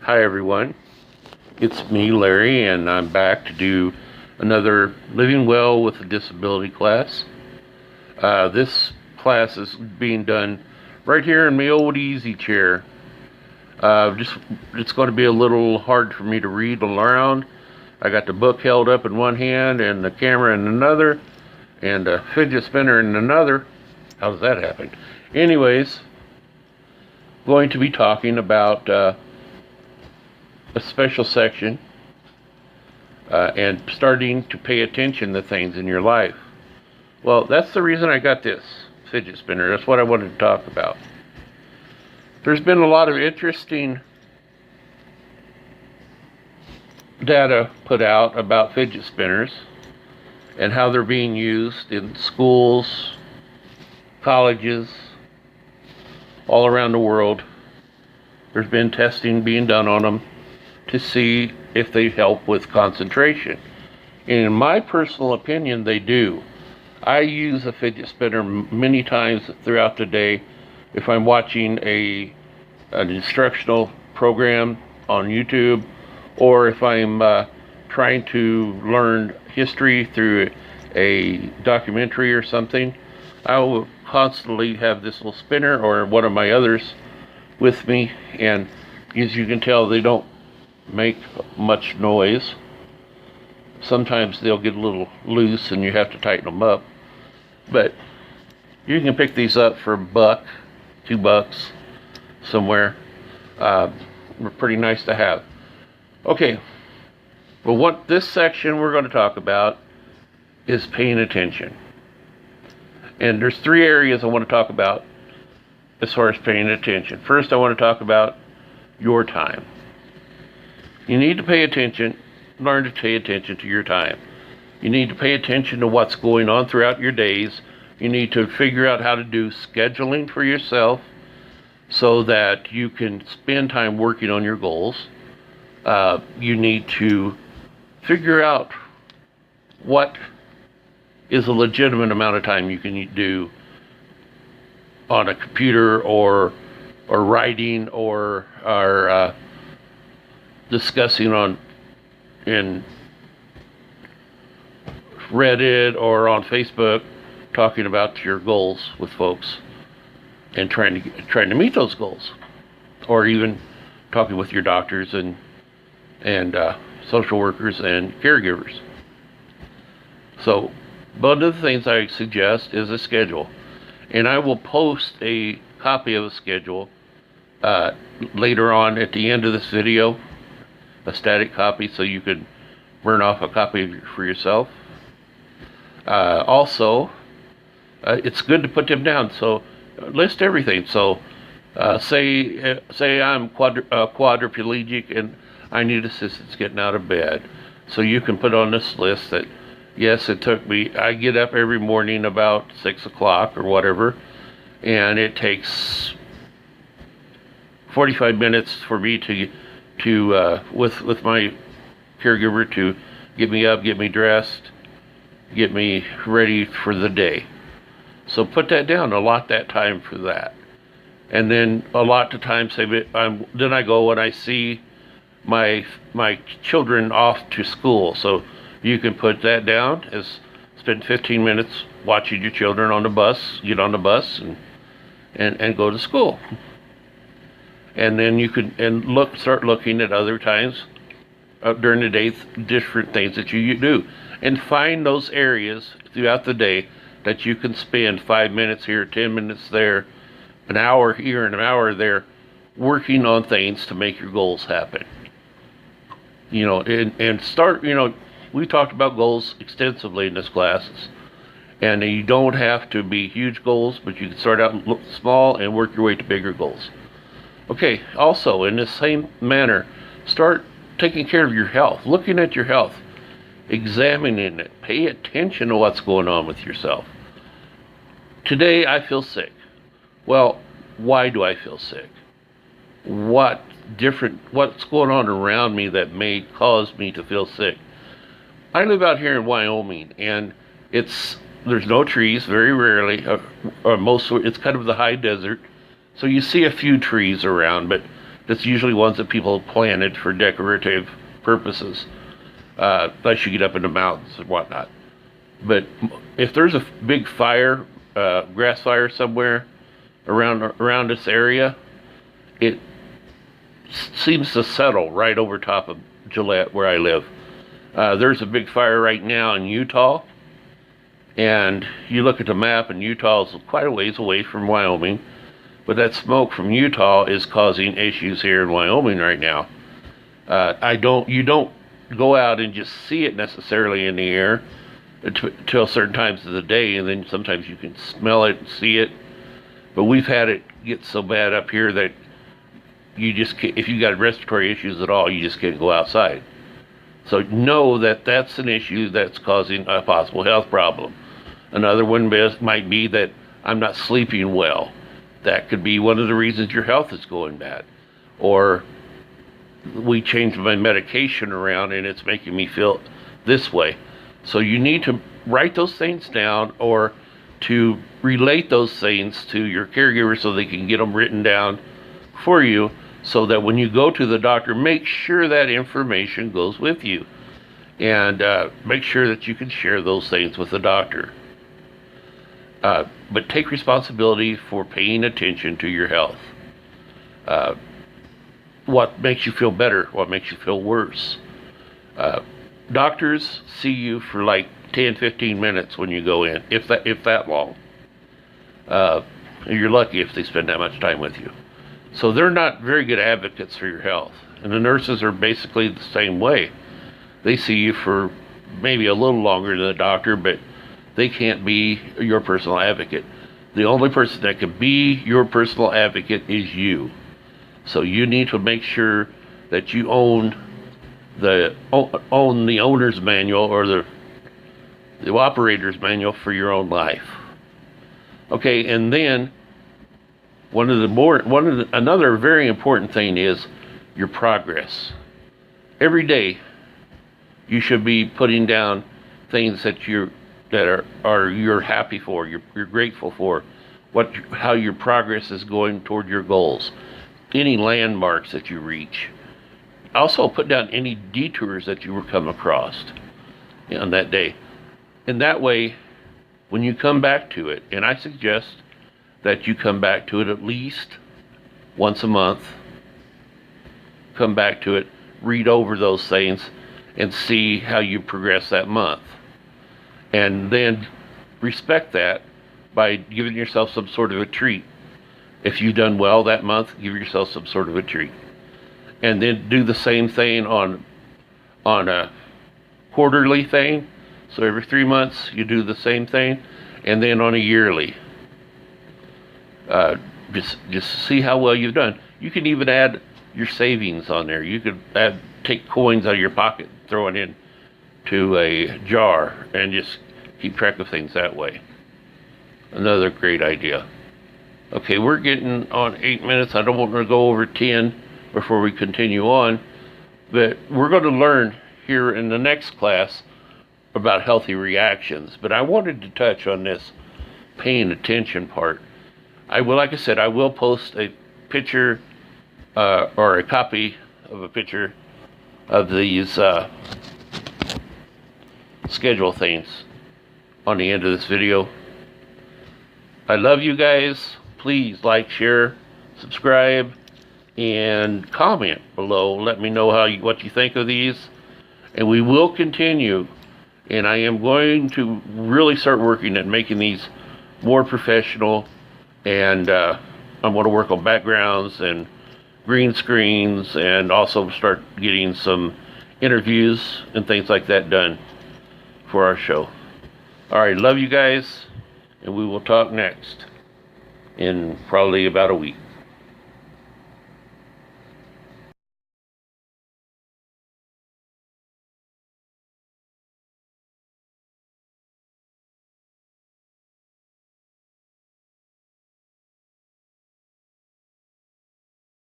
Hi everyone, it's me Larry and I'm back to do another Living Well with a Disability class. This class is being done right here in my old easy chair. It's going to be a little hard for me to read around. I got the book held up in one hand and the camera in another and a fidget spinner in another. How does that happen? Anyways, going to be talking about a special section and starting to pay attention to things in your life. Well, that's the reason I got this fidget spinner. That's what I wanted to talk about. There's been a lot of interesting data put out about fidget spinners and how they're being used in schools, colleges, all around the world. There's been testing being done on them to see if they help with concentration. And in my personal opinion, they do. I use a fidget spinner many times throughout the day if I'm watching an instructional program on YouTube, or if I'm trying to learn history through a documentary or something. I will constantly have this little spinner or one of my others with me, and as you can tell, they don't make much noise. Sometimes they'll get a little loose and you have to tighten them up, but you can pick these up for $1, $2 somewhere. They're pretty nice to have. Okay, well, what this section we're going to talk about is paying attention, and there's 3 areas I want to talk about as far as paying attention. First, I want to talk about your time. You need to pay attention, learn to pay attention to your time. You need to pay attention to what's going on throughout your days. You need to figure out how to do scheduling for yourself so that you can spend time working on your goals. You need to figure out what is a legitimate amount of time you can do on a computer or writing or discussing in Reddit or on Facebook, talking about your goals with folks and trying to meet those goals, or even talking with your doctors and social workers and caregivers. So one of the things I suggest is a schedule, and I will post a copy of a schedule later on at the end of this video, a static copy, so you could burn off a copy for yourself. Also, it's good to put them down, so list everything. So say I'm quadriplegic and I need assistance getting out of bed, so you can put on this list that yes, it took me, I get up every morning about 6 o'clock or whatever, and it takes 45 minutes for me to with my caregiver to get me up, get me dressed, get me ready for the day. So put that down, allot that time for that. And then allot the time, say, then I go and I see my children off to school. So you can put that down as spend 15 minutes watching your children on the bus, get on the bus and go to school. And then you could start looking at other times during the day, different things that you do, and find those areas throughout the day that you can spend 5 minutes here, 10 minutes there, an hour here and an hour there, working on things to make your goals happen. And start. We talked about goals extensively in this classes, and you don't have to be huge goals, but you can start out small and work your way to bigger goals. Okay, also in the same manner, start taking care of your health, looking at your health, examining it, pay attention to what's going on with yourself. Today I feel sick. Well, why do I feel sick? What's going on around me that may cause me to feel sick? I live out here in Wyoming, and there's no trees, very rarely, or it's kind of the high desert. So you see a few trees around, but That's usually ones that people planted for decorative purposes, unless you get up in the mountains and whatnot. But if there's a big fire, grass fire somewhere around this area, it seems to settle right over top of Gillette, where I live. There's a big fire right now in Utah, and you look at the map, and Utah is quite a ways away from Wyoming, but that smoke from Utah is causing issues here in Wyoming right now. You don't go out and just see it necessarily in the air until certain times of the day, and then sometimes you can smell it and see it. But we've had it get so bad up here that you just can't, if you got respiratory issues at all, you just can't go outside. So know that that's an issue that's causing a possible health problem. Another one might be that I'm not sleeping well. That could be one of the reasons your health is going bad. Or we changed my medication around and it's making me feel this way. So you need to write those things down, or to relate those things to your caregiver so they can get them written down for you, so that when you go to the doctor, make sure that information goes with you, and make sure that you can share those things with the doctor. But take responsibility for paying attention to your health. What makes you feel better? What makes you feel worse? Doctors see you for like 10, 15 minutes when you go in, if that long. You're lucky if they spend that much time with you. So they're not very good advocates for your health. And the nurses are basically the same way. They see you for maybe a little longer than the doctor, but they can't be your personal advocate. The only person that can be your personal advocate is you. So you need to make sure that you own the owner's manual, or the operator's manual for your own life. Okay, and then another very important thing is your progress. Every day you should be putting down things that you're happy for, you're grateful for, how your progress is going toward your goals, any landmarks that you reach. Also put down any detours that you were come across on that day. And that way, when you come back to it, and I suggest that you come back to it at least once a month, come back to it, read over those things, and see how you progress that month. And then respect that by giving yourself some sort of a treat. If you've done well that month, give yourself some sort of a treat. And then do the same thing on a quarterly thing. So every 3 months you do the same thing, and then on a yearly. Just see how well you've done. You can even add your savings on there. You could take coins out of your pocket, throw it in to a jar, and just keep track of things that way. Another great idea. Okay, we're getting on 8 minutes. I don't want to go over 10 before we continue on, but we're going to learn here in the next class about healthy reactions. But I wanted to touch on this paying attention part. Like I said, I will post a picture or a copy of a picture of these schedule things on the end of this video. I love you guys. Please like, share, subscribe, and comment below. Let me know what you think of these, and we will continue. And I am going to really start working at making these more professional, and I'm going to work on backgrounds and green screens, and also start getting some interviews and things like that done for our show. All right, love you guys, and we will talk next in probably about a week.